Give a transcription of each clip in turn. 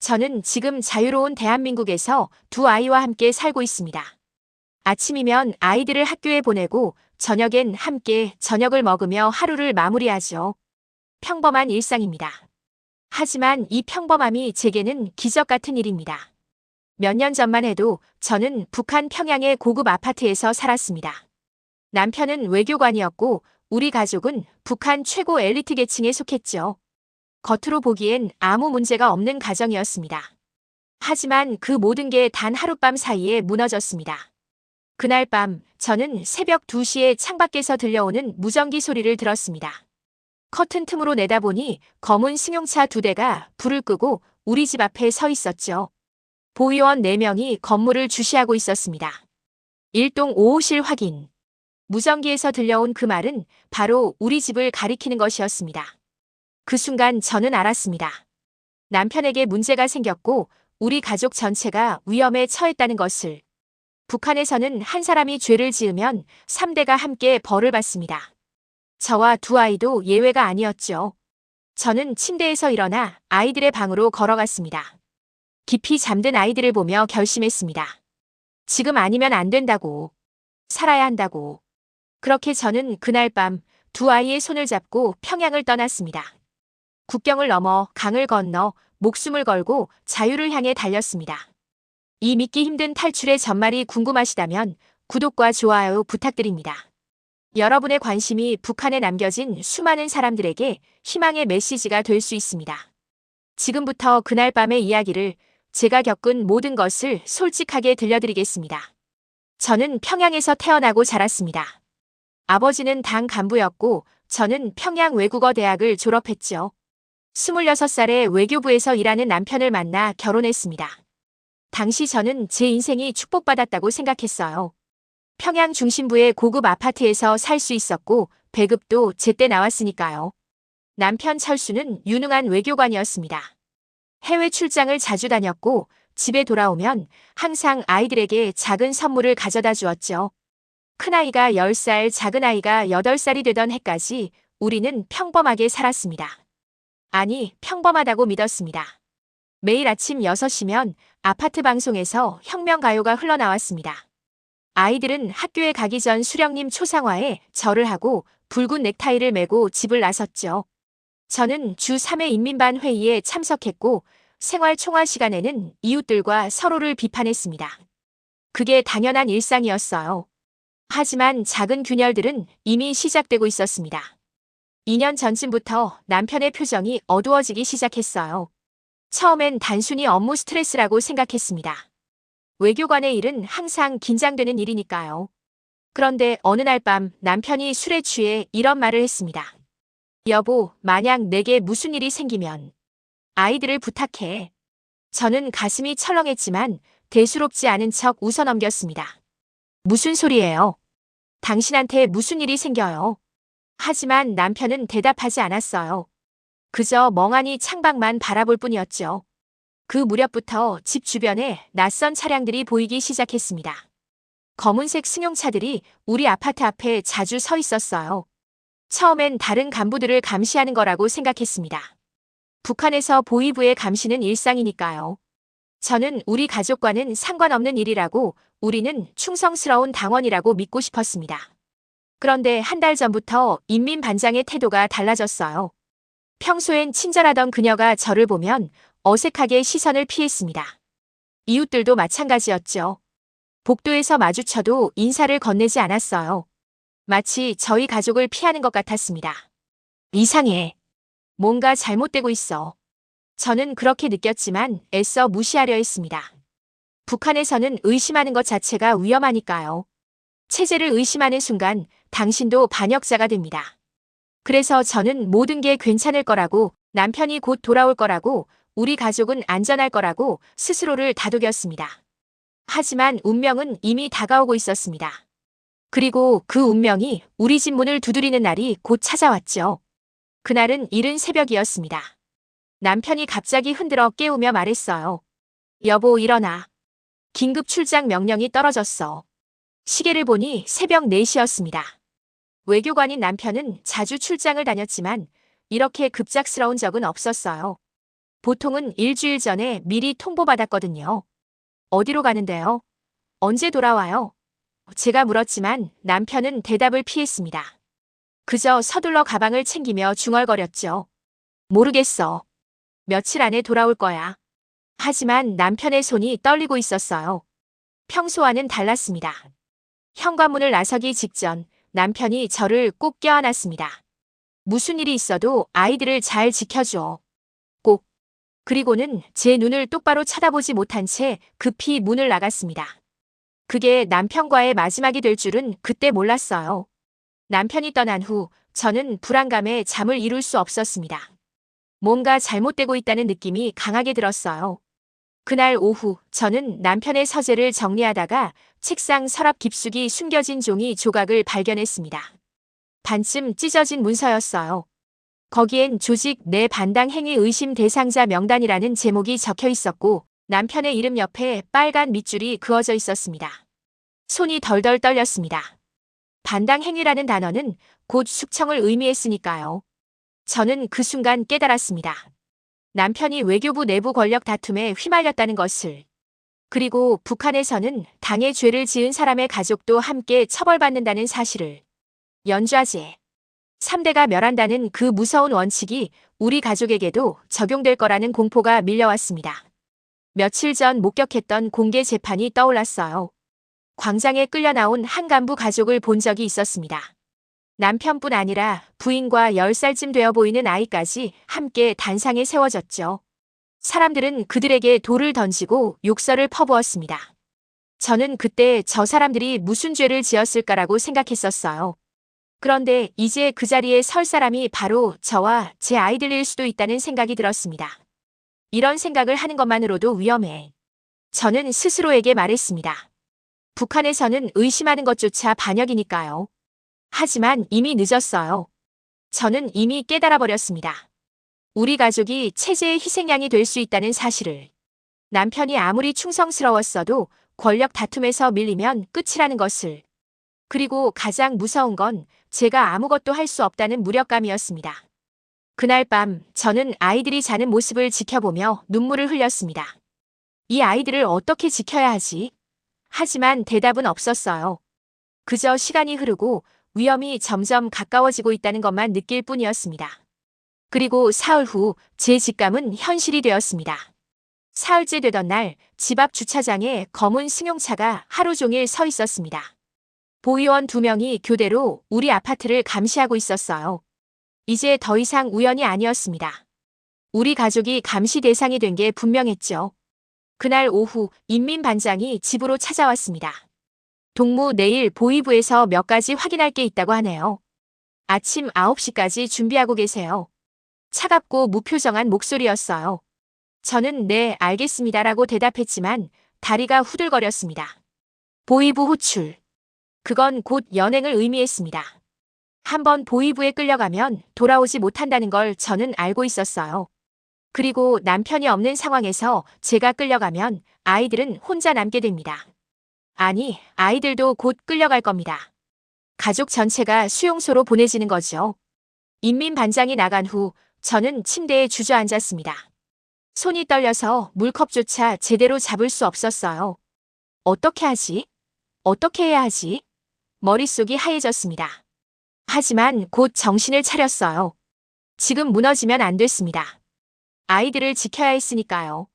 저는 지금 자유로운 대한민국에서 두 아이와 함께 살고 있습니다. 아침이면 아이들을 학교에 보내고 저녁엔 함께 저녁을 먹으며 하루를 마무리하죠. 평범한 일상입니다. 하지만 이 평범함이 제게는 기적 같은 일입니다. 몇 년 전만 해도 저는 북한 평양의 고급 아파트에서 살았습니다. 남편은 외교관이었고 우리 가족은 북한 최고 엘리트 계층에 속했죠. 겉으로 보기엔 아무 문제가 없는 가정이었습니다. 하지만 그 모든 게 단 하룻밤 사이에 무너졌습니다. 그날 밤 저는 새벽 2시에 창밖에서 들려오는 무전기 소리를 들었습니다. 커튼 틈으로 내다보니 검은 승용차 2대가 불을 끄고 우리 집 앞에 서 있었죠. 보위원 4명이 건물을 주시하고 있었습니다. 1동 5호실 확인. 무전기에서 들려온 그 말은 바로 우리 집을 가리키는 것이었습니다. 그 순간 저는 알았습니다. 남편에게 문제가 생겼고 우리 가족 전체가 위험에 처했다는 것을. 북한에서는 한 사람이 죄를 지으면 3대가 함께 벌을 받습니다. 저와 두 아이도 예외가 아니었죠. 저는 침대에서 일어나 아이들의 방으로 걸어갔습니다. 깊이 잠든 아이들을 보며 결심했습니다. 지금 아니면 안 된다고. 살아야 한다고. 그렇게 저는 그날 밤 두 아이의 손을 잡고 평양을 떠났습니다. 국경을 넘어 강을 건너 목숨을 걸고 자유를 향해 달렸습니다. 이 믿기 힘든 탈출의 전말이 궁금하시다면 구독과 좋아요 부탁드립니다. 여러분의 관심이 북한에 남겨진 수많은 사람들에게 희망의 메시지가 될 수 있습니다. 지금부터 그날 밤의 이야기를 제가 겪은 모든 것을 솔직하게 들려드리겠습니다. 저는 평양에서 태어나고 자랐습니다. 아버지는 당 간부였고 저는 평양 외국어대학을 졸업했죠. 26살에 외교부에서 일하는 남편을 만나 결혼했습니다. 당시 저는 제 인생이 축복받았다고 생각했어요. 평양 중심부의 고급 아파트에서 살 수 있었고 배급도 제때 나왔으니까요. 남편 철수는 유능한 외교관이었습니다. 해외 출장을 자주 다녔고 집에 돌아오면 항상 아이들에게 작은 선물을 가져다 주었죠. 큰아이가 10살, 작은아이가 8살이 되던 해까지 우리는 평범하게 살았습니다. 아니, 평범하다고 믿었습니다. 매일 아침 6시면 아파트 방송에서 혁명가요가 흘러나왔습니다. 아이들은 학교에 가기 전 수령님 초상화에 절을 하고 붉은 넥타이를 메고 집을 나섰죠. 저는 주 3회 인민반 회의에 참석했고 생활 총화 시간에는 이웃들과 서로를 비판했습니다. 그게 당연한 일상이었어요. 하지만 작은 균열들은 이미 시작되고 있었습니다. 2년 전쯤부터 남편의 표정이 어두워지기 시작했어요. 처음엔 단순히 업무 스트레스라고 생각했습니다. 외교관의 일은 항상 긴장되는 일이니까요. 그런데 어느 날 밤 남편이 술에 취해 이런 말을 했습니다. 여보, 만약 내게 무슨 일이 생기면 아이들을 부탁해. 저는 가슴이 철렁했지만 대수롭지 않은 척 웃어넘겼습니다. 무슨 소리예요? 당신한테 무슨 일이 생겨요? 하지만 남편은 대답하지 않았어요. 그저 멍하니 창밖만 바라볼 뿐이었죠. 그 무렵부터 집 주변에 낯선 차량들이 보이기 시작했습니다. 검은색 승용차들이 우리 아파트 앞에 자주 서 있었어요. 처음엔 다른 간부들을 감시하는 거라고 생각했습니다. 북한에서 보위부의 감시는 일상이니까요. 저는 우리 가족과는 상관없는 일이라고, 우리는 충성스러운 당원이라고 믿고 싶었습니다. 그런데 한 달 전부터 인민반장의 태도가 달라졌어요. 평소엔 친절하던 그녀가 저를 보면 어색하게 시선을 피했습니다. 이웃들도 마찬가지였죠. 복도에서 마주쳐도 인사를 건네지 않았어요. 마치 저희 가족을 피하는 것 같았습니다. 이상해. 뭔가 잘못되고 있어. 저는 그렇게 느꼈지만 애써 무시하려 했습니다. 북한에서는 의심하는 것 자체가 위험하니까요. 체제를 의심하는 순간 당신도 반역자가 됩니다. 그래서 저는 모든 게 괜찮을 거라고, 남편이 곧 돌아올 거라고, 우리 가족은 안전할 거라고 스스로를 다독였습니다. 하지만 운명은 이미 다가오고 있었습니다. 그리고 그 운명이 우리 집 문을 두드리는 날이 곧 찾아왔죠. 그날은 이른 새벽이었습니다. 남편이 갑자기 흔들어 깨우며 말했어요. 여보, 일어나. 긴급 출장 명령이 떨어졌어. 시계를 보니 새벽 4시였습니다. 외교관인 남편은 자주 출장을 다녔지만 이렇게 급작스러운 적은 없었어요. 보통은 일주일 전에 미리 통보받았거든요. 어디로 가는데요? 언제 돌아와요? 제가 물었지만 남편은 대답을 피했습니다. 그저 서둘러 가방을 챙기며 중얼거렸죠. 모르겠어. 며칠 안에 돌아올 거야. 하지만 남편의 손이 떨리고 있었어요. 평소와는 달랐습니다. 현관문을 나서기 직전 남편이 저를 꼭 껴안았습니다. 무슨 일이 있어도 아이들을 잘 지켜줘. 꼭. 그리고는 제 눈을 똑바로 쳐다보지 못한 채 급히 문을 나갔습니다. 그게 남편과의 마지막이 될 줄은 그때 몰랐어요. 남편이 떠난 후 저는 불안감에 잠을 이룰 수 없었습니다. 뭔가 잘못되고 있다는 느낌이 강하게 들었어요. 그날 오후 저는 남편의 서재를 정리하다가 책상 서랍 깊숙이 숨겨진 종이 조각을 발견했습니다. 반쯤 찢어진 문서였어요. 거기엔 조직 내 반당 행위 의심 대상자 명단이라는 제목이 적혀 있었고 남편의 이름 옆에 빨간 밑줄이 그어져 있었습니다. 손이 덜덜 떨렸습니다. 반당 행위라는 단어는 곧 숙청을 의미했으니까요. 저는 그 순간 깨달았습니다. 남편이 외교부 내부 권력 다툼에 휘말렸다는 것을. 그리고 북한에서는 당의 죄를 지은 사람의 가족도 함께 처벌받는다는 사실을. 연좌제. 3대가 멸한다는 그 무서운 원칙이 우리 가족에게도 적용될 거라는 공포가 밀려왔습니다. 며칠 전 목격했던 공개 재판이 떠올랐어요. 광장에 끌려 나온 한 간부 가족을 본 적이 있었습니다. 남편뿐 아니라 부인과 10살쯤 되어 보이는 아이까지 함께 단상에 세워졌죠. 사람들은 그들에게 돌을 던지고 욕설을 퍼부었습니다. 저는 그때 저 사람들이 무슨 죄를 지었을까라고 생각했었어요. 그런데 이제 그 자리에 설 사람이 바로 저와 제 아이들일 수도 있다는 생각이 들었습니다. 이런 생각을 하는 것만으로도 위험해. 저는 스스로에게 말했습니다. 북한에서는 의심하는 것조차 반역이니까요. 하지만 이미 늦었어요. 저는 이미 깨달아 버렸습니다. 우리 가족이 체제의 희생양이 될 수 있다는 사실을. 남편이 아무리 충성스러웠어도 권력 다툼에서 밀리면 끝이라는 것을. 그리고 가장 무서운 건 제가 아무것도 할 수 없다는 무력감이었습니다. 그날 밤 저는 아이들이 자는 모습을 지켜보며 눈물을 흘렸습니다. 이 아이들을 어떻게 지켜야 하지? 하지만 대답은 없었어요. 그저 시간이 흐르고 위험이 점점 가까워지고 있다는 것만 느낄 뿐이었습니다. 그리고 사흘 후 제 직감은 현실이 되었습니다. 사흘째 되던 날 집 앞 주차장에 검은 승용차가 하루 종일 서 있었습니다. 보위원 2명이 교대로 우리 아파트를 감시하고 있었어요. 이제 더 이상 우연이 아니었습니다. 우리 가족이 감시 대상이 된 게 분명했죠. 그날 오후 인민반장이 집으로 찾아왔습니다. 동무 내일 보위부에서 몇 가지 확인할 게 있다고 하네요. 아침 9시까지 준비하고 계세요. 차갑고 무표정한 목소리였어요. 저는 네, 알겠습니다라고 대답했지만 다리가 후들거렸습니다. 보위부 호출. 그건 곧 연행을 의미했습니다. 한번 보위부에 끌려가면 돌아오지 못한다는 걸 저는 알고 있었어요. 그리고 남편이 없는 상황에서 제가 끌려가면 아이들은 혼자 남게 됩니다. 아니, 아이들도 곧 끌려갈 겁니다. 가족 전체가 수용소로 보내지는 거죠. 인민반장이 나간 후 저는 침대에 주저앉았습니다. 손이 떨려서 물컵조차 제대로 잡을 수 없었어요. 어떻게 하지? 어떻게 해야 하지? 머릿속이 하얘졌습니다. 하지만 곧 정신을 차렸어요. 지금 무너지면 안 됐습니다. 아이들을 지켜야 했으니까요.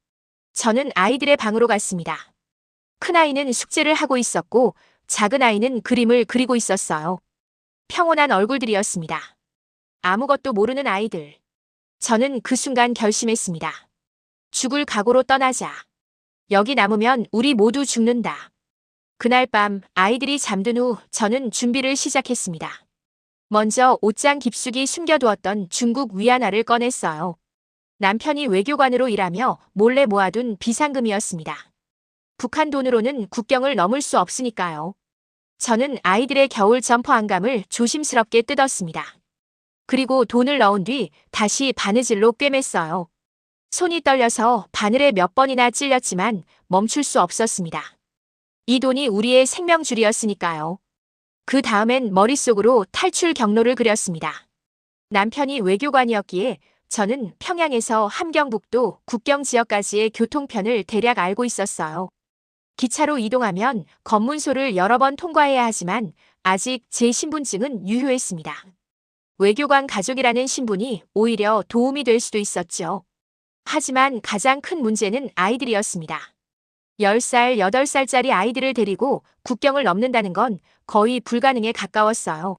저는 아이들의 방으로 갔습니다. 큰아이는 숙제를 하고 있었고 작은 아이는 그림을 그리고 있었어요. 평온한 얼굴들이었습니다. 아무것도 모르는 아이들. 저는 그 순간 결심했습니다. 죽을 각오로 떠나자. 여기 남으면 우리 모두 죽는다. 그날 밤 아이들이 잠든 후 저는 준비를 시작했습니다. 먼저 옷장 깊숙이 숨겨두었던 중국 위안화를 꺼냈어요. 남편이 외교관으로 일하며 몰래 모아둔 비상금이었습니다. 북한 돈으로는 국경을 넘을 수 없으니까요. 저는 아이들의 겨울 점퍼 안감을 조심스럽게 뜯었습니다. 그리고 돈을 넣은 뒤 다시 바느질로 꿰맸어요. 손이 떨려서 바늘에 몇 번이나 찔렸지만 멈출 수 없었습니다. 이 돈이 우리의 생명줄이었으니까요. 그 다음엔 머릿속으로 탈출 경로를 그렸습니다. 남편이 외교관이었기에 저는 평양에서 함경북도 국경 지역까지의 교통편을 대략 알고 있었어요. 기차로 이동하면 검문소를 여러 번 통과해야 하지만 아직 제 신분증은 유효했습니다. 외교관 가족이라는 신분이 오히려 도움이 될 수도 있었죠. 하지만 가장 큰 문제는 아이들이었습니다. 10살, 8살짜리 아이들을 데리고 국경을 넘는다는 건 거의 불가능에 가까웠어요.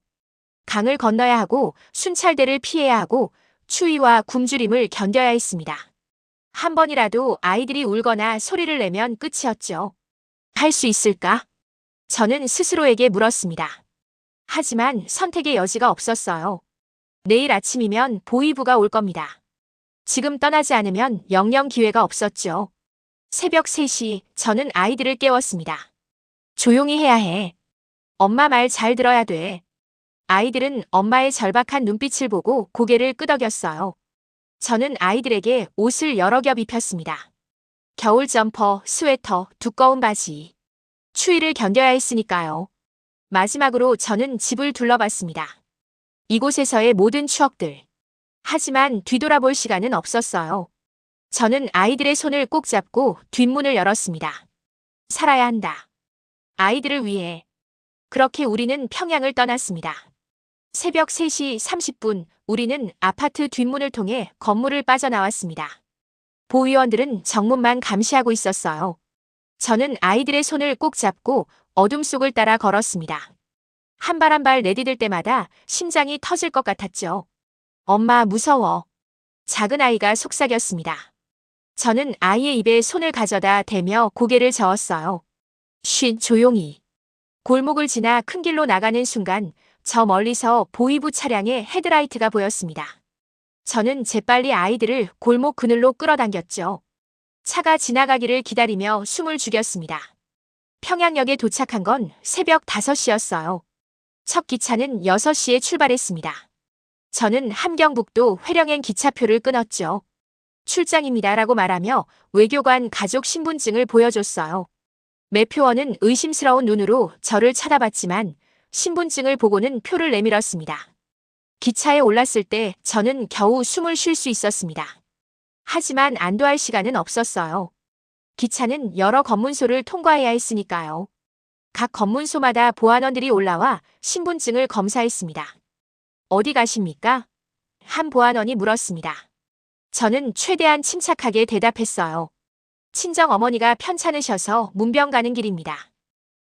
강을 건너야 하고 순찰대를 피해야 하고 추위와 굶주림을 견뎌야 했습니다. 한 번이라도 아이들이 울거나 소리를 내면 끝이었죠. 할 수 있을까? 저는 스스로에게 물었습니다. 하지만 선택의 여지가 없었어요. 내일 아침이면 보위부가 올 겁니다. 지금 떠나지 않으면 영영 기회가 없었죠. 새벽 3시 저는 아이들을 깨웠습니다. 조용히 해야 해. 엄마 말 잘 들어야 돼. 아이들은 엄마의 절박한 눈빛을 보고 고개를 끄덕였어요. 저는 아이들에게 옷을 여러 겹 입혔습니다. 겨울 점퍼, 스웨터, 두꺼운 바지. 추위를 견뎌야 했으니까요. 마지막으로 저는 집을 둘러봤습니다. 이곳에서의 모든 추억들. 하지만 뒤돌아볼 시간은 없었어요. 저는 아이들의 손을 꼭 잡고 뒷문을 열었습니다. 살아야 한다. 아이들을 위해. 그렇게 우리는 평양을 떠났습니다. 새벽 3시 30분 우리는 아파트 뒷문을 통해 건물을 빠져나왔습니다. 보위원들은 정문만 감시하고 있었어요. 저는 아이들의 손을 꼭 잡고 어둠 속을 따라 걸었습니다. 한 발 한 발 내디딜 때마다 심장이 터질 것 같았죠. 엄마 무서워. 작은 아이가 속삭였습니다. 저는 아이의 입에 손을 가져다 대며 고개를 저었어요. 쉿, 조용히. 골목을 지나 큰 길로 나가는 순간 저 멀리서 보위부 차량의 헤드라이트가 보였습니다. 저는 재빨리 아이들을 골목 그늘로 끌어당겼죠. 차가 지나가기를 기다리며 숨을 죽였습니다. 평양역에 도착한 건 새벽 5시였어요. 첫 기차는 6시에 출발했습니다. 저는 함경북도 회령행 기차표를 끊었죠. 출장입니다라고 말하며 외교관 가족 신분증을 보여줬어요. 매표원은 의심스러운 눈으로 저를 쳐다봤지만 신분증을 보고는 표를 내밀었습니다. 기차에 올랐을 때 저는 겨우 숨을 쉴 수 있었습니다. 하지만 안도할 시간은 없었어요. 기차는 여러 검문소를 통과해야 했으니까요. 각 검문소마다 보안원들이 올라와 신분증을 검사했습니다. 어디 가십니까? 한 보안원이 물었습니다. 저는 최대한 침착하게 대답했어요. 친정 어머니가 편찮으셔서 문병 가는 길입니다.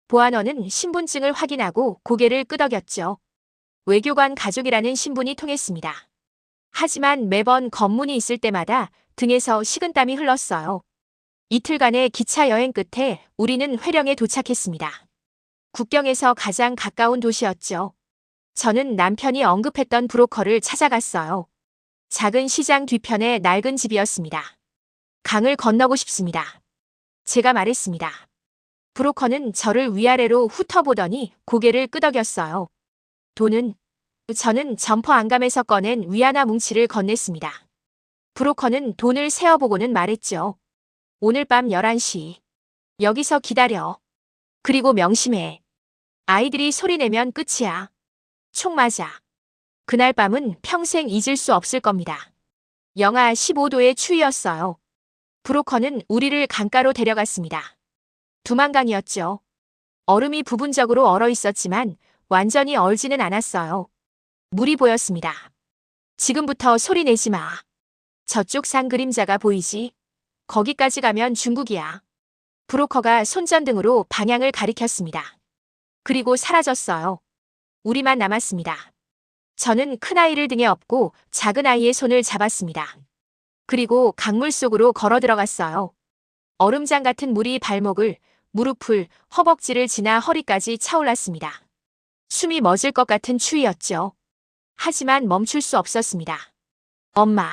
보안원은 신분증을 확인하고 고개를 끄덕였죠. 외교관 가족이라는 신분이 통했습니다. 하지만 매번 검문이 있을 때마다 등에서 식은땀이 흘렀어요. 이틀간의 기차 여행 끝에 우리는 회령에 도착했습니다. 국경에서 가장 가까운 도시였죠. 저는 남편이 언급했던 브로커를 찾아갔어요. 작은 시장 뒤편의 낡은 집이었습니다. 강을 건너고 싶습니다. 제가 말했습니다. 브로커는 저를 위아래로 훑어보더니 고개를 끄덕였어요. 돈은? 저는 점퍼 안감에서 꺼낸 위안화 뭉치를 건넸습니다. 브로커는 돈을 세어보고는 말했죠. 오늘 밤 11시. 여기서 기다려. 그리고 명심해. 아이들이 소리내면 끝이야. 총 맞아. 그날 밤은 평생 잊을 수 없을 겁니다. 영하 15도의 추위였어요. 브로커는 우리를 강가로 데려갔습니다. 두만강이었죠. 얼음이 부분적으로 얼어 있었지만 완전히 얼지는 않았어요. 물이 보였습니다. 지금부터 소리 내지 마. 저쪽 산 그림자가 보이지? 거기까지 가면 중국이야. 브로커가 손전등으로 방향을 가리켰습니다. 그리고 사라졌어요. 우리만 남았습니다. 저는 큰아이를 등에 업고 작은아이의 손을 잡았습니다. 그리고 강물 속으로 걸어 들어갔어요. 얼음장 같은 물이 발목을, 무릎을, 허벅지를 지나 허리까지 차올랐습니다. 숨이 멎을 것 같은 추위였죠. 하지만 멈출 수 없었습니다. 엄마.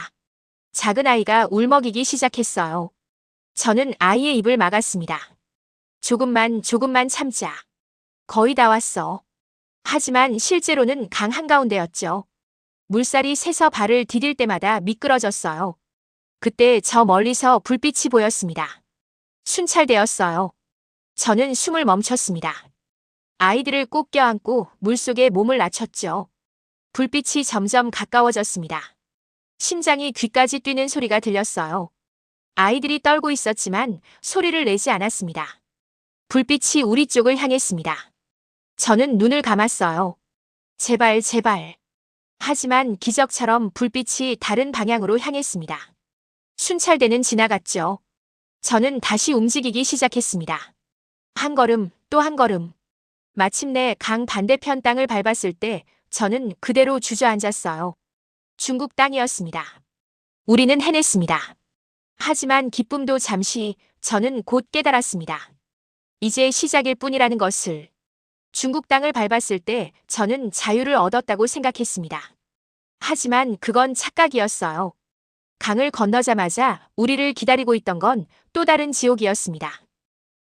작은아이가 울먹이기 시작했어요. 저는 아이의 입을 막았습니다. 조금만 참자. 거의 다 왔어. 하지만 실제로는 강 한가운데였죠. 물살이 새서 발을 디딜 때마다 미끄러졌어요. 그때 저 멀리서 불빛이 보였습니다. 순찰되었어요. 저는 숨을 멈췄습니다. 아이들을 꼭 껴안고 물속에 몸을 낮췄죠. 불빛이 점점 가까워졌습니다. 심장이 귀까지 뛰는 소리가 들렸어요. 아이들이 떨고 있었지만 소리를 내지 않았습니다. 불빛이 우리 쪽을 향했습니다. 저는 눈을 감았어요. 제발, 제발. 하지만 기적처럼 불빛이 다른 방향으로 향했습니다. 순찰대는 지나갔죠. 저는 다시 움직이기 시작했습니다. 한 걸음, 또 한 걸음. 마침내 강 반대편 땅을 밟았을 때 저는 그대로 주저앉았어요. 중국 땅이었습니다. 우리는 해냈습니다. 하지만 기쁨도 잠시, 저는 곧 깨달았습니다. 이제 시작일 뿐이라는 것을. 중국 땅을 밟았을 때 저는 자유를 얻었다고 생각했습니다. 하지만 그건 착각이었어요. 강을 건너자마자 우리를 기다리고 있던 건 또 다른 지옥이었습니다.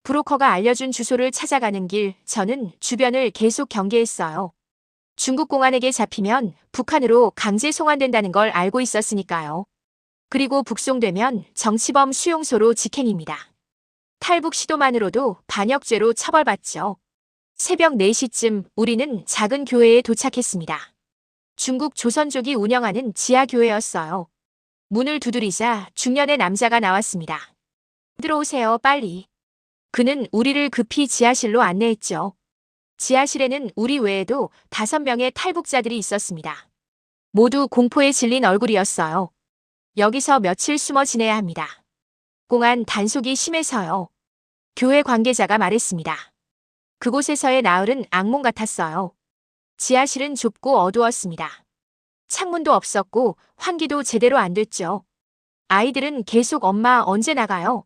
브로커가 알려준 주소를 찾아가는 길, 저는 주변을 계속 경계했어요. 중국 공안에게 잡히면 북한으로 강제 송환된다는 걸 알고 있었으니까요. 그리고 북송되면 정치범 수용소로 직행입니다. 탈북 시도만으로도 반역죄로 처벌받죠. 새벽 4시쯤 우리는 작은 교회에 도착했습니다. 중국 조선족이 운영하는 지하교회였어요. 문을 두드리자 중년의 남자가 나왔습니다. 들어오세요, 빨리. 그는 우리를 급히 지하실로 안내했죠. 지하실에는 우리 외에도 5명의 탈북자들이 있었습니다. 모두 공포에 질린 얼굴이었어요. 여기서 며칠 숨어 지내야 합니다. 공안 단속이 심해서요. 교회 관계자가 말했습니다. 그곳에서의 나흘은 악몽 같았어요. 지하실은 좁고 어두웠습니다. 창문도 없었고 환기도 제대로 안 됐죠. 아이들은 계속 엄마 언제 나가요?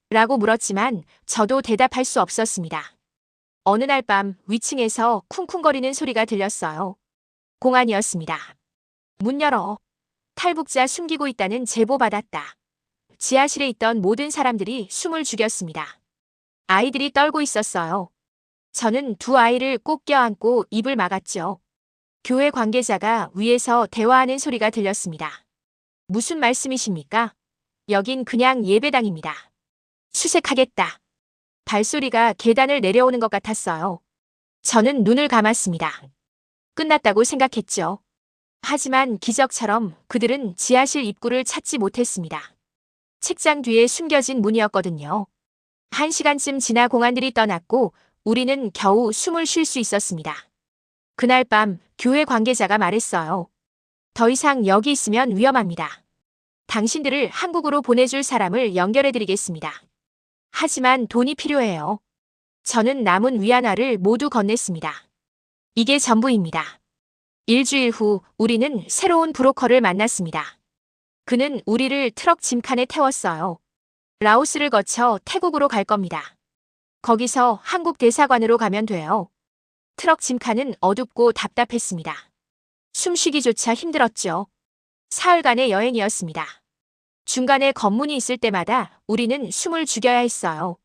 라고 물었지만 저도 대답할 수 없었습니다. 어느 날 밤 위층에서 쿵쿵거리는 소리가 들렸어요. 공안이었습니다. 문 열어. 탈북자 숨기고 있다는 제보 받았다. 지하실에 있던 모든 사람들이 숨을 죽였습니다. 아이들이 떨고 있었어요. 저는 두 아이를 꼭 껴안고 입을 막았죠. 교회 관계자가 위에서 대화하는 소리가 들렸습니다. 무슨 말씀이십니까? 여긴 그냥 예배당입니다. 수색하겠다. 발소리가 계단을 내려오는 것 같았어요. 저는 눈을 감았습니다. 끝났다고 생각했죠. 하지만 기적처럼 그들은 지하실 입구를 찾지 못했습니다. 책장 뒤에 숨겨진 문이었거든요. 1시간쯤 지나 공안들이 떠났고 우리는 겨우 숨을 쉴 수 있었습니다. 그날 밤 교회 관계자가 말했어요. 더 이상 여기 있으면 위험합니다. 당신들을 한국으로 보내줄 사람을 연결해드리겠습니다. 하지만 돈이 필요해요. 저는 남은 위안화를 모두 건넸습니다. 이게 전부입니다. 일주일 후 우리는 새로운 브로커를 만났습니다. 그는 우리를 트럭 짐칸에 태웠어요. 라오스를 거쳐 태국으로 갈 겁니다. 거기서 한국 대사관으로 가면 돼요. 트럭 짐칸은 어둡고 답답했습니다. 숨쉬기조차 힘들었죠. 사흘간의 여행이었습니다. 중간에 검문이 있을 때마다 우리는 숨을 죽여야 했어요.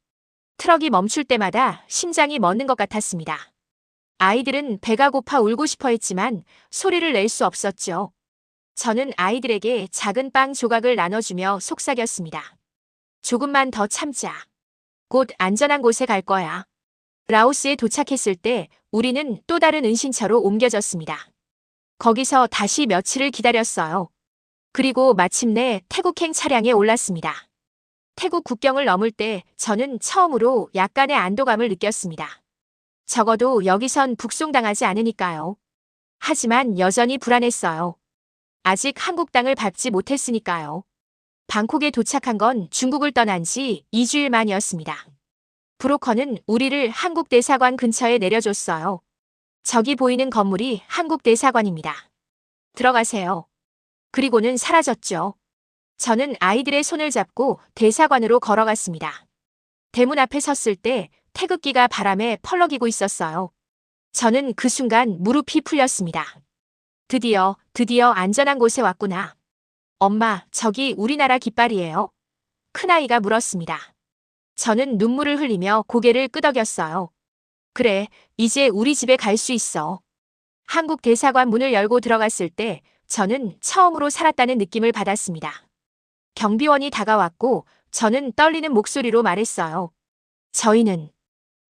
트럭이 멈출 때마다 심장이 멎는 것 같았습니다. 아이들은 배가 고파 울고 싶어 했지만 소리를 낼 수 없었죠. 저는 아이들에게 작은 빵 조각을 나눠주며 속삭였습니다. 조금만 더 참자. 곧 안전한 곳에 갈 거야. 라오스에 도착했을 때 우리는 또 다른 은신처로 옮겨졌습니다. 거기서 다시 며칠을 기다렸어요. 그리고 마침내 태국행 차량에 올랐습니다. 태국 국경을 넘을 때 저는 처음으로 약간의 안도감을 느꼈습니다. 적어도 여기선 북송당하지 않으니까요. 하지만 여전히 불안했어요. 아직 한국 땅을 밟지 못했으니까요. 방콕에 도착한 건 중국을 떠난 지 2주일 만이었습니다. 브로커는 우리를 한국 대사관 근처에 내려줬어요. 저기 보이는 건물이 한국 대사관입니다. 들어가세요. 그리고는 사라졌죠. 저는 아이들의 손을 잡고 대사관으로 걸어갔습니다. 대문 앞에 섰을 때 태극기가 바람에 펄럭이고 있었어요. 저는 그 순간 무릎이 풀렸습니다. 드디어 안전한 곳에 왔구나. 엄마, 저기 우리나라 깃발이에요. 큰아이가 물었습니다. 저는 눈물을 흘리며 고개를 끄덕였어요. 그래, 이제 우리 집에 갈 수 있어. 한국 대사관 문을 열고 들어갔을 때 저는 처음으로 살았다는 느낌을 받았습니다. 경비원이 다가왔고 저는 떨리는 목소리로 말했어요. 저희는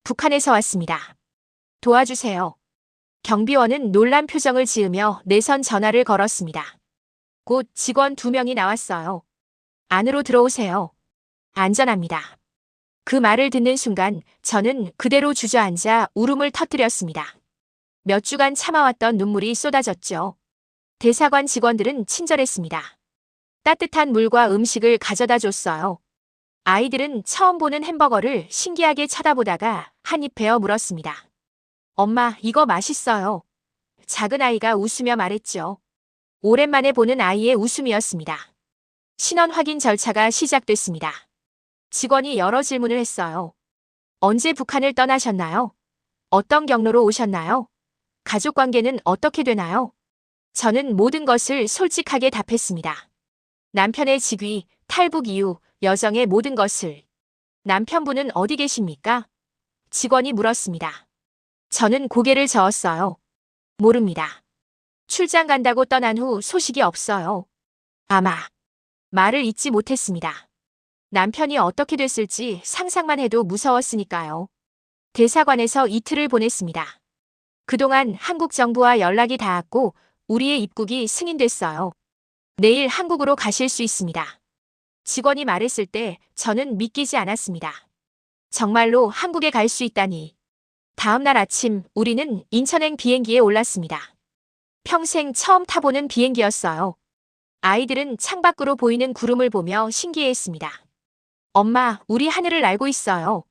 북한에서 왔습니다. 도와주세요. 경비원은 놀란 표정을 지으며 내선 전화를 걸었습니다. 곧 직원 2명이 나왔어요. 안으로 들어오세요. 안전합니다. 그 말을 듣는 순간 저는 그대로 주저앉아 울음을 터뜨렸습니다. 몇 주간 참아왔던 눈물이 쏟아졌죠. 대사관 직원들은 친절했습니다. 따뜻한 물과 음식을 가져다 줬어요. 아이들은 처음 보는 햄버거를 신기하게 쳐다보다가 한 입 베어 물었습니다. 엄마, 이거 맛있어요. 작은 아이가 웃으며 말했죠. 오랜만에 보는 아이의 웃음이었습니다. 신원 확인 절차가 시작됐습니다. 직원이 여러 질문을 했어요. 언제 북한을 떠나셨나요? 어떤 경로로 오셨나요? 가족 관계는 어떻게 되나요? 저는 모든 것을 솔직하게 답했습니다. 남편의 직위, 탈북 이유, 여정의 모든 것을. 남편분은 어디 계십니까? 직원이 물었습니다. 저는 고개를 저었어요. 모릅니다. 출장 간다고 떠난 후 소식이 없어요. 아마 말을 잇지 못했습니다. 남편이 어떻게 됐을지 상상만 해도 무서웠으니까요. 대사관에서 이틀을 보냈습니다. 그동안 한국 정부와 연락이 닿았고 우리의 입국이 승인됐어요. 내일 한국으로 가실 수 있습니다. 직원이 말했을 때 저는 믿기지 않았습니다. 정말로 한국에 갈 수 있다니. 다음 날 아침 우리는 인천행 비행기에 올랐습니다. 평생 처음 타보는 비행기였어요. 아이들은 창밖으로 보이는 구름을 보며 신기해했습니다. 엄마, 우리 하늘을 날고 있어요.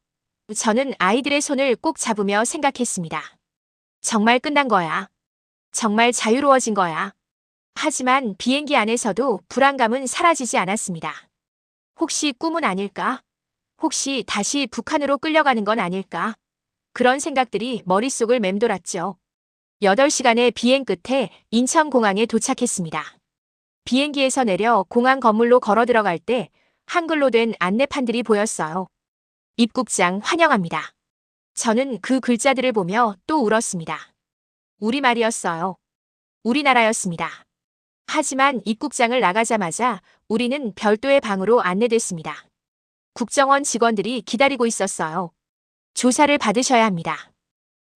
저는 아이들의 손을 꼭 잡으며 생각했습니다. 정말 끝난 거야. 정말 자유로워진 거야. 하지만 비행기 안에서도 불안감은 사라지지 않았습니다. 혹시 꿈은 아닐까? 혹시 다시 북한으로 끌려가는 건 아닐까? 그런 생각들이 머릿속을 맴돌았죠. 8시간의 비행 끝에 인천공항에 도착했습니다. 비행기에서 내려 공항 건물로 걸어 들어갈 때 한글로 된 안내판들이 보였어요. 입국장 환영합니다. 저는 그 글자들을 보며 또 울었습니다. 우리말이었어요. 우리나라였습니다. 하지만 입국장을 나가자마자 우리는 별도의 방으로 안내됐습니다. 국정원 직원들이 기다리고 있었어요. 조사를 받으셔야 합니다.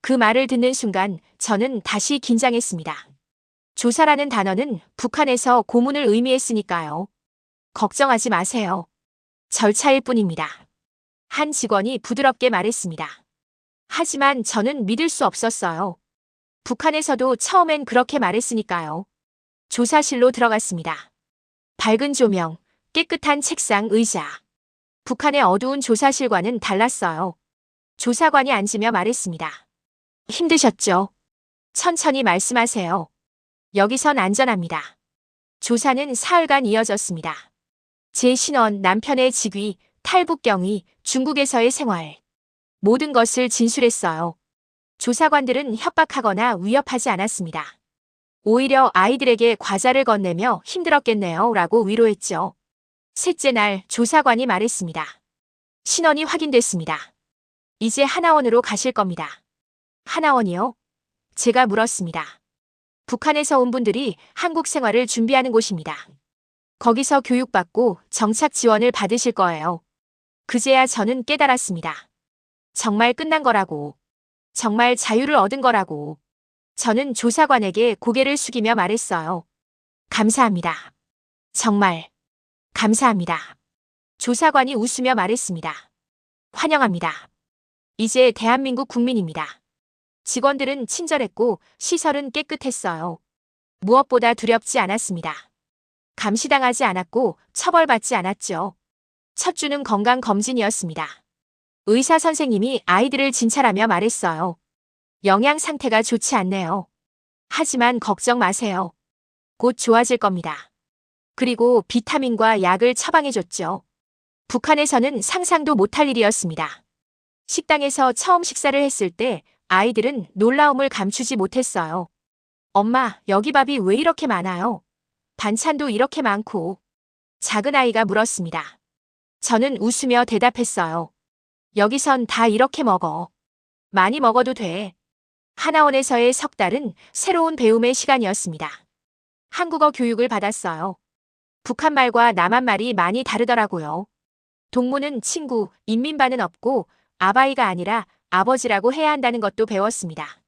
그 말을 듣는 순간 저는 다시 긴장했습니다. 조사라는 단어는 북한에서 고문을 의미했으니까요. 걱정하지 마세요. 절차일 뿐입니다. 한 직원이 부드럽게 말했습니다. 하지만 저는 믿을 수 없었어요. 북한에서도 처음엔 그렇게 말했으니까요. 조사실로 들어갔습니다. 밝은 조명, 깨끗한 책상, 의자. 북한의 어두운 조사실과는 달랐어요. 조사관이 앉으며 말했습니다. 힘드셨죠? 천천히 말씀하세요. 여기선 안전합니다. 조사는 사흘간 이어졌습니다. 제 신원, 남편의 직위, 탈북 경위, 중국에서의 생활. 모든 것을 진술했어요. 조사관들은 협박하거나 위협하지 않았습니다. 오히려 아이들에게 과자를 건네며 힘들었겠네요 라고 위로했죠. 셋째 날 조사관이 말했습니다. 신원이 확인됐습니다. 이제 하나원으로 가실 겁니다. 하나원이요? 제가 물었습니다. 북한에서 온 분들이 한국 생활을 준비하는 곳입니다. 거기서 교육받고 정착 지원을 받으실 거예요. 그제야 저는 깨달았습니다. 정말 끝난 거라고. 정말 자유를 얻은 거라고. 저는 조사관에게 고개를 숙이며 말했어요. 감사합니다. 정말 감사합니다. 조사관이 웃으며 말했습니다. 환영합니다. 이제 대한민국 국민입니다. 직원들은 친절했고 시설은 깨끗했어요. 무엇보다 두렵지 않았습니다. 감시당하지 않았고 처벌받지 않았죠. 첫 주는 건강검진이었습니다. 의사 선생님이 아이들을 진찰하며 말했어요. 영양 상태가 좋지 않네요. 하지만 걱정 마세요. 곧 좋아질 겁니다. 그리고 비타민과 약을 처방해줬죠. 북한에서는 상상도 못할 일이었습니다. 식당에서 처음 식사를 했을 때 아이들은 놀라움을 감추지 못했어요. 엄마, 여기 밥이 왜 이렇게 많아요? 반찬도 이렇게 많고. 작은 아이가 물었습니다. 저는 웃으며 대답했어요. 여기선 다 이렇게 먹어. 많이 먹어도 돼. 하나원에서의 석 달은 새로운 배움의 시간이었습니다. 한국어 교육을 받았어요. 북한말과 남한말이 많이 다르더라고요. 동무는 친구, 인민반은 없고 아바이가 아니라 아버지라고 해야 한다는 것도 배웠습니다.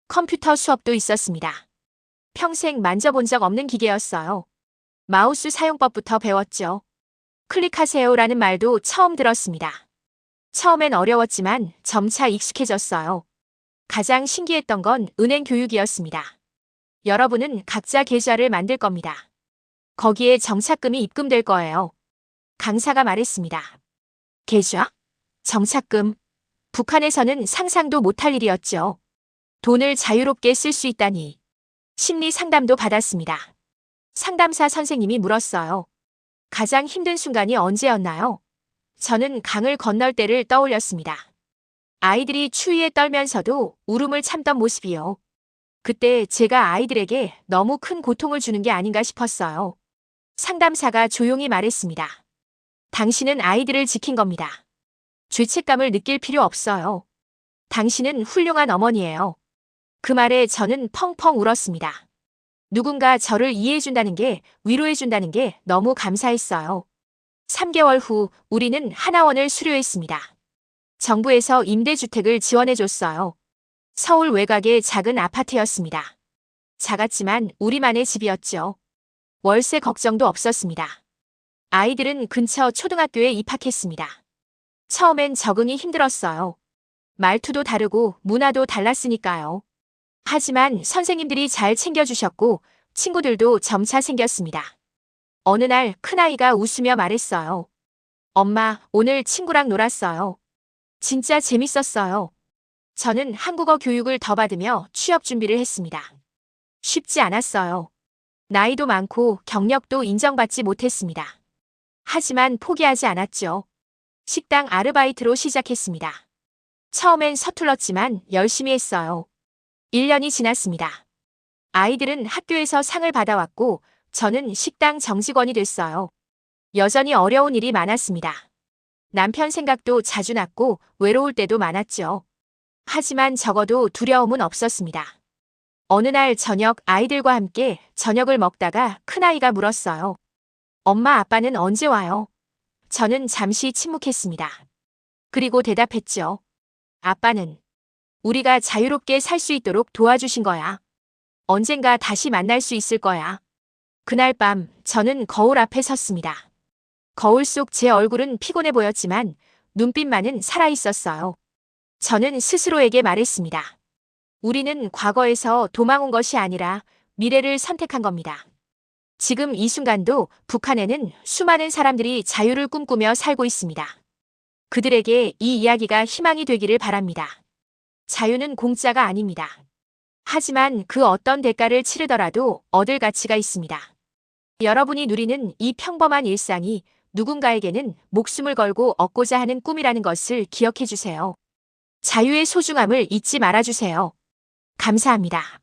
컴퓨터 수업도 있었습니다. 평생 만져본 적 없는 기계였어요. 마우스 사용법부터 배웠죠. 클릭하세요라는 말도 처음 들었습니다. 처음엔 어려웠지만 점차 익숙해졌어요. 가장 신기했던 건 은행 교육이었습니다. 여러분은 각자 계좌를 만들 겁니다. 거기에 정착금이 입금될 거예요. 강사가 말했습니다. 계좌? 정착금? 북한에서는 상상도 못할 일이었죠. 돈을 자유롭게 쓸 수 있다니. 심리 상담도 받았습니다. 상담사 선생님이 물었어요. 가장 힘든 순간이 언제였나요? 저는 강을 건널 때를 떠올렸습니다. 아이들이 추위에 떨면서도 울음을 참던 모습이요. 그때 제가 아이들에게 너무 큰 고통을 주는 게 아닌가 싶었어요. 상담사가 조용히 말했습니다. 당신은 아이들을 지킨 겁니다. 죄책감을 느낄 필요 없어요. 당신은 훌륭한 어머니예요. 그 말에 저는 펑펑 울었습니다. 누군가 저를 이해해준다는 게, 위로해준다는 게 너무 감사했어요. 3개월 후 우리는 하나원을 수료했습니다. 정부에서 임대주택을 지원해줬어요. 서울 외곽의 작은 아파트였습니다. 작았지만 우리만의 집이었죠. 월세 걱정도 없었습니다. 아이들은 근처 초등학교에 입학했습니다. 처음엔 적응이 힘들었어요. 말투도 다르고 문화도 달랐으니까요. 하지만 선생님들이 잘 챙겨주셨고 친구들도 점차 생겼습니다. 어느 날 큰아이가 웃으며 말했어요. 엄마, 오늘 친구랑 놀았어요. 진짜 재밌었어요. 저는 한국어 교육을 더 받으며 취업 준비를 했습니다. 쉽지 않았어요. 나이도 많고 경력도 인정받지 못했습니다. 하지만 포기하지 않았죠. 식당 아르바이트로 시작했습니다. 처음엔 서툴렀지만 열심히 했어요. 1년이 지났습니다. 아이들은 학교에서 상을 받아왔고 저는 식당 정직원이 됐어요. 여전히 어려운 일이 많았습니다. 남편 생각도 자주 났고 외로울 때도 많았죠. 하지만 적어도 두려움은 없었습니다. 어느 날 저녁 아이들과 함께 저녁을 먹다가 큰아이가 물었어요. 엄마, 아빠는 언제 와요? 저는 잠시 침묵했습니다. 그리고 대답했죠. 아빠는 우리가 자유롭게 살 수 있도록 도와주신 거야. 언젠가 다시 만날 수 있을 거야. 그날 밤 저는 거울 앞에 섰습니다. 거울 속 제 얼굴은 피곤해 보였지만 눈빛만은 살아있었어요. 저는 스스로에게 말했습니다. 우리는 과거에서 도망온 것이 아니라 미래를 선택한 겁니다. 지금 이 순간도 북한에는 수많은 사람들이 자유를 꿈꾸며 살고 있습니다. 그들에게 이 이야기가 희망이 되기를 바랍니다. 자유는 공짜가 아닙니다. 하지만 그 어떤 대가를 치르더라도 얻을 가치가 있습니다. 여러분이 누리는 이 평범한 일상이 누군가에게는 목숨을 걸고 얻고자 하는 꿈이라는 것을 기억해 주세요. 자유의 소중함을 잊지 말아주세요. 감사합니다.